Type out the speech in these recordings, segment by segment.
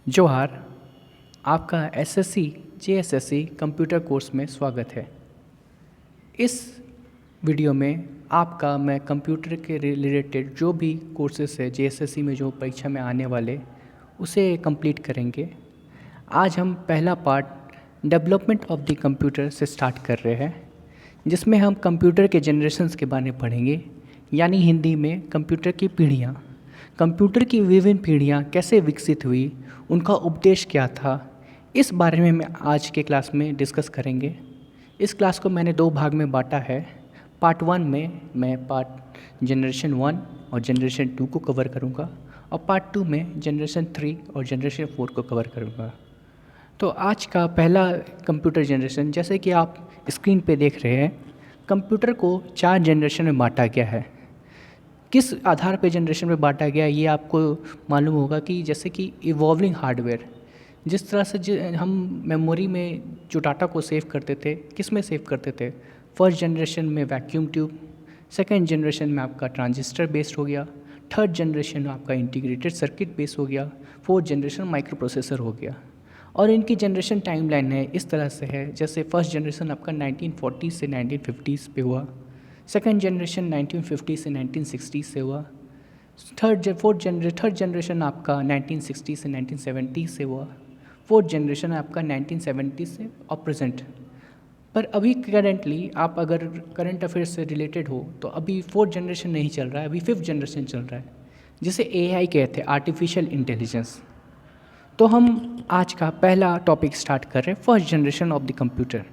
जोहार। आपका SSC JSSC computer course में स्वागत है। इस वीडियो में आपका मैं कंप्यूटर के रिलेटेड जो भी कोर्सेस है जेएसएससी में जो परीक्षा में आने वाले उसे कंप्लीट करेंगे। आज हम पहला part development of the computer से स्टार्ट कर रहे हैं, जिसमें हम कंप्यूटर के जनरेशन्स के बारे में पढ़ेंगे, यानी हिंदी में कंप्यूटर की पीढ़ियाँ। कंप्यूटर की विभिन्न पीढ़ियाँ कैसे विकसित हुई, उनका उपदेश क्या था, इस बारे में मैं आज के क्लास में डिस्कस करेंगे। इस क्लास को मैंने दो भाग में बांटा है। पार्ट 1 में मैं पार्ट जनरेशन 1 और जनरेशन 2 को कवर करूँगा, और पार्ट 2 में जनरेशन 3 और जनरेशन 4 को कवर करूँगा। तो आज का पहला कंप्यूटर जनरेशन, जैसे कि आप स्क्रीन पे देख रहे हैं, कंप्यूटर को 4 जनरेशन में बांटा गया है। किस आधार पे जनरेशन में बांटा गया ये आपको मालूम होगा कि जैसे कि इवॉल्विंग हार्डवेयर, जिस तरह से हम मेमोरी में जो डाटा को सेव करते थे, किस में सेव करते थे। फर्स्ट जनरेशन में वैक्यूम ट्यूब, सेकेंड जनरेशन में आपका ट्रांजिस्टर बेस्ड हो गया, थर्ड जनरेशन में आपका इंटीग्रेटेड सर्किट बेस्ड हो गया, फोर्थ जनरेशन माइक्रो प्रोसेसर हो गया। और इनकी जनरेशन टाइमलाइन है इस तरह से है, जैसे फर्स्ट जनरेशन आपका 1940 से 1950 पे हुआ, सेकेंड जनरेशन 1950 से 1960 से हुआ, थर्ड जनरेशन आपका 1960 से 1970 से हुआ, फोर्थ जनरेशन आपका 1970 से और प्रेजेंट। पर अभी करेंटली आप अगर करंट अफेयर्स से रिलेटेड हो तो अभी फोर्थ जनरेशन नहीं चल रहा है, अभी फिफ्थ जनरेशन चल रहा है, जिसे एआई कहते हैं, आर्टिफिशियल इंटेलिजेंस। तो हम आज का पहला टॉपिक स्टार्ट कर रहे हैं, first generation of the computer.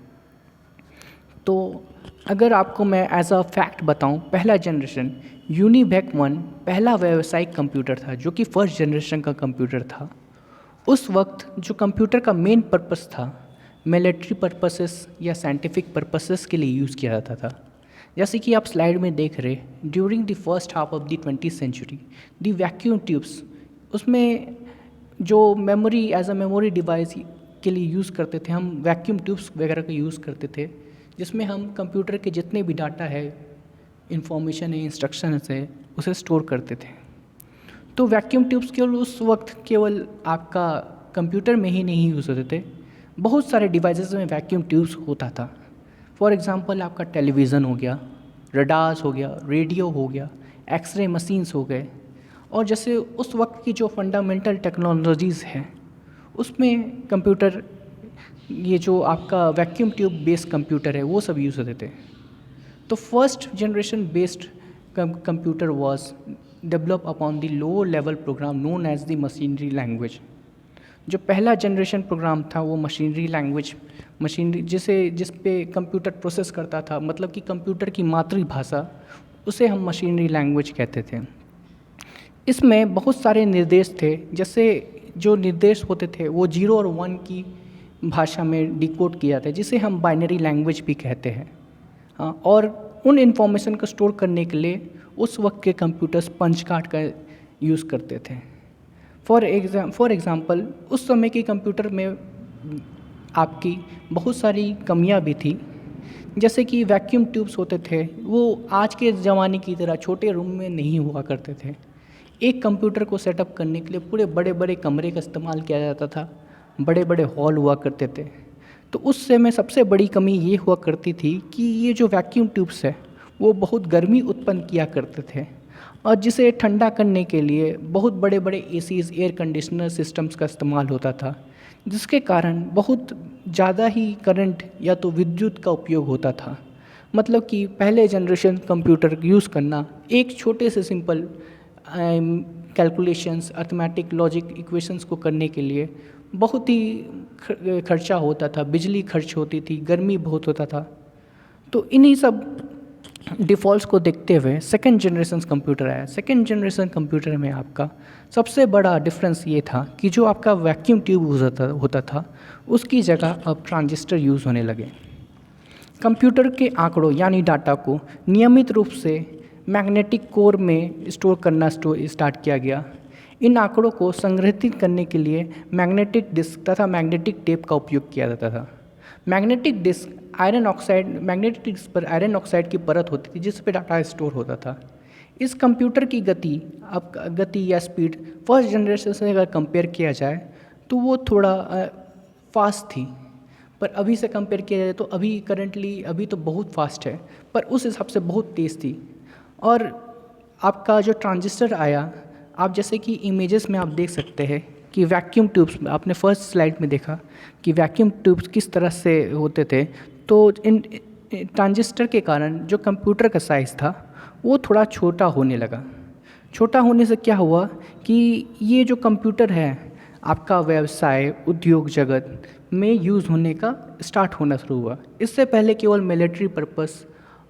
तो अगर आपको मैं एज अ फैक्ट बताऊं, पहला जनरेशन यूनिवैक 1 पहला व्यावसायिक कंप्यूटर था, जो कि फर्स्ट जनरेशन का कंप्यूटर था। उस वक्त जो कंप्यूटर का मेन पर्पस था, मिलिट्री पर्पसेस या साइंटिफिक पर्पसेस के लिए यूज़ किया जाता था। जैसे कि आप स्लाइड में देख रहे, during the first half of the 20th century the vacuum tubes, उसमें जो memory as a memory device के लिए यूज़ करते थे, हम वैक्यूम ट्यूब्स वगैरह का यूज़ करते थे, जिसमें हम कंप्यूटर के जितने भी डाटा है, इंफॉर्मेशन है, इंस्ट्रक्शंस है, उसे स्टोर करते थे। तो वैक्यूम ट्यूब्स केवल उस वक्त केवल आपका कंप्यूटर में ही नहीं यूज़ होते थे, बहुत सारे डिवाइसेस में वैक्यूम ट्यूब्स होता था। फॉर एग्जांपल आपका टेलीविज़न हो गया, रडार्स हो गया, रेडियो हो गया, एक्सरे मशीन्स हो गए। और जैसे उस वक्त की जो फंडामेंटल टेक्नोलॉजीज़ हैं, उसमें कंप्यूटर, ये जो आपका वैक्यूम ट्यूब बेस्ड कंप्यूटर है, वो सब यूज़ होते थे। तो first generation based computer was develop upon the low level program known as the machinery language. जो पहला जनरेशन प्रोग्राम था वो मशीनरी लैंग्वेज, मशीनरी जिस पे कंप्यूटर प्रोसेस करता था, मतलब कि कंप्यूटर की मातृभाषा, उसे हम मशीनरी लैंग्वेज कहते थे। इसमें बहुत सारे निर्देश थे, जैसे जो निर्देश होते थे वो 0 और 1 की भाषा में डिकोड किया जाता है, जिसे हम बाइनरी लैंग्वेज भी कहते हैं। हाँ, और उन इंफॉर्मेशन को स्टोर करने के लिए उस वक्त के कंप्यूटर्स पंच कार्ड का यूज़ करते थे। फॉर एग्ज़ाम्पल उस समय के कंप्यूटर में आपकी बहुत सारी कमियां भी थी, जैसे कि वैक्यूम ट्यूब्स होते थे, वो आज के ज़माने की तरह छोटे रूम में नहीं हुआ करते थे। एक कंप्यूटर को सेटअप करने के लिए पूरे बड़े बड़े कमरे का इस्तेमाल किया जाता था, बड़े बड़े हॉल हुआ करते थे। तो उस समय सबसे बड़ी कमी ये हुआ करती थी कि ये जो वैक्यूम ट्यूब्स है वो बहुत गर्मी उत्पन्न किया करते थे, और जिसे ठंडा करने के लिए बहुत बड़े बड़े एसीज, एयर कंडीशनर सिस्टम्स का इस्तेमाल होता था, जिसके कारण बहुत ज़्यादा ही करंट या तो विद्युत का उपयोग होता था। मतलब कि पहले जनरेशन कंप्यूटर यूज़ करना एक छोटे से simple calculations, arithmetic logic equations को करने के लिए बहुत ही खर्चा होता था, बिजली खर्च होती थी, गर्मी बहुत होता था। तो इन्हीं सब डिफ़ॉल्ट्स को देखते हुए सेकेंड जनरेशन कंप्यूटर आया। सेकेंड जनरेशन कंप्यूटर में आपका सबसे बड़ा डिफरेंस ये था कि जो आपका वैक्यूम ट्यूब होता था, उसकी जगह अब ट्रांजिस्टर यूज़ होने लगे। कंप्यूटर के आंकड़ों यानी डाटा को नियमित रूप से मैग्नेटिक कोर में स्टोर करना स्टार्ट किया गया। इन आंकड़ों को संग्रहित करने के लिए मैग्नेटिक डिस्क तथा मैग्नेटिक टेप का उपयोग किया जाता था। मैग्नेटिक डिस्क मैग्नेटिक डिस्क पर आयरन ऑक्साइड की परत होती थी, जिस पर डाटा स्टोर होता था। इस कंप्यूटर की गति या स्पीड फर्स्ट जनरेशन से अगर कंपेयर किया जाए तो वो थोड़ा फास्ट थी। पर अभी से कंपेयर किया जाए तो अभी करंटली अभी तो बहुत फास्ट है, पर उस हिसाब से बहुत तेज़ थी। और आपका जो ट्रांजिस्टर आया, आप जैसे कि इमेजेस में आप देख सकते हैं कि वैक्यूम ट्यूब्स, आपने फर्स्ट स्लाइड में देखा कि वैक्यूम ट्यूब्स किस तरह से होते थे। तो इन ट्रांजिस्टर के कारण जो कंप्यूटर का साइज़ था वो थोड़ा छोटा होने लगा। छोटा होने से क्या हुआ कि ये जो कंप्यूटर है आपका व्यवसाय उद्योग जगत में यूज़ होने का स्टार्ट होना शुरू हुआ। इससे पहले केवल मिलिट्री पर्पस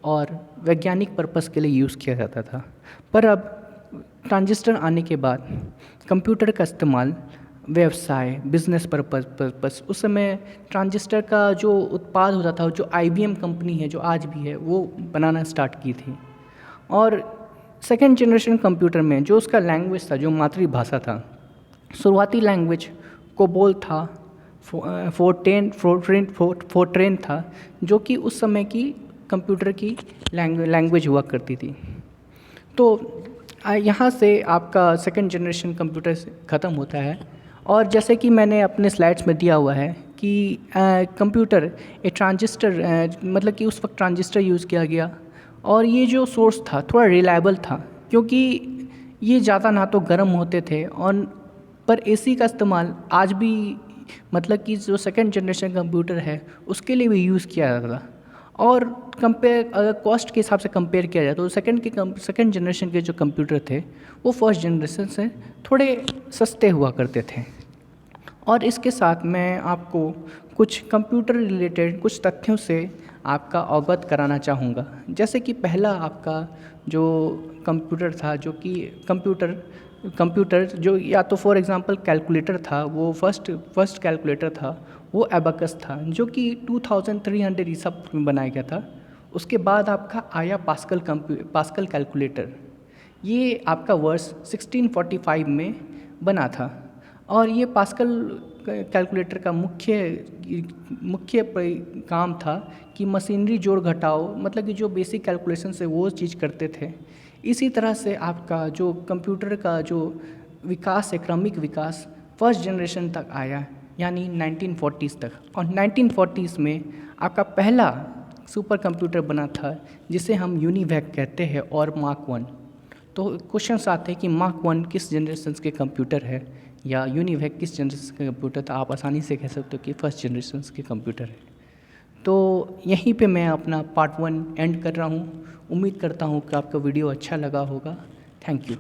और वैज्ञानिक पर्पस के लिए यूज़ किया जाता था, पर अब ट्रांजिस्टर आने के बाद कंप्यूटर का इस्तेमाल व्यवसाय बिजनेस पर्पस उस समय ट्रांजिस्टर का जो उत्पाद होता था, जो IBM कंपनी है जो आज भी है, वो बनाना स्टार्ट की थी। और सेकेंड जनरेशन कंप्यूटर में जो उसका लैंग्वेज था, जो मातृभाषा था, शुरुआती लैंग्वेज कोबोल था, फोर्ट्रेन था, जो कि उस समय की कंप्यूटर की लैंग्वेज हुआ करती थी। तो यहाँ से आपका सेकेंड जनरेशन कंप्यूटर ख़त्म होता है। और जैसे कि मैंने अपने स्लाइड्स में दिया हुआ है कि कंप्यूटर एक ट्रांजिस्टर मतलब कि उस वक्त ट्रांजिस्टर यूज़ किया गया, और ये जो सोर्स था थोड़ा रिलायबल था, क्योंकि ये ज़्यादा ना तो गर्म होते थे और पर AC का इस्तेमाल आज भी मतलब कि जो सेकेंड जनरेशन कंप्यूटर है उसके लिए भी यूज़ किया जाता था। और कंपेयर अगर कॉस्ट के हिसाब से कंपेयर किया जाए तो सेकेंड जनरेशन के जो कंप्यूटर थे वो फर्स्ट जनरेशन से थोड़े सस्ते हुआ करते थे। और इसके साथ मैं आपको कुछ कंप्यूटर रिलेटेड कुछ तथ्यों से आपका अवगत कराना चाहूँगा। जैसे कि पहला आपका जो कंप्यूटर था, जो कि कंप्यूटर जो या तो फॉर एग्जांपल कैलकुलेटर था, वो फर्स्ट कैलकुलेटर था, वो एबाकस था, जो कि 2300 ईसा पूर्व में बनाया गया था। उसके बाद आपका आया पास्कल कैलकुलेटर, ये आपका वर्ष 1645 में बना था। और ये पास्कल कैलकुलेटर का मुख्य काम था कि मशीनरी जोड़ घटाव, मतलब कि जो बेसिक कैलकुलेशन है वो चीज़ करते थे। इसी तरह से आपका जो कंप्यूटर का जो विकास है, क्रमिक विकास फर्स्ट जनरेशन तक आया, यानी 1940s तक। और 1940s में आपका पहला सुपर कंप्यूटर बना था जिसे हम यूनिवैक कहते हैं, और मार्क 1। तो क्वेश्चंस आते हैं कि मार्क 1 किस जनरेशन के कंप्यूटर है या यूनिवैक किस जनरेशन का कंप्यूटर था। आप आसानी से कह सकते हो कि फर्स्ट जनरेशन के कंप्यूटर है। तो यहीं पे मैं अपना पार्ट 1 एंड कर रहा हूँ। उम्मीद करता हूँ कि आपका वीडियो अच्छा लगा होगा। Thank you.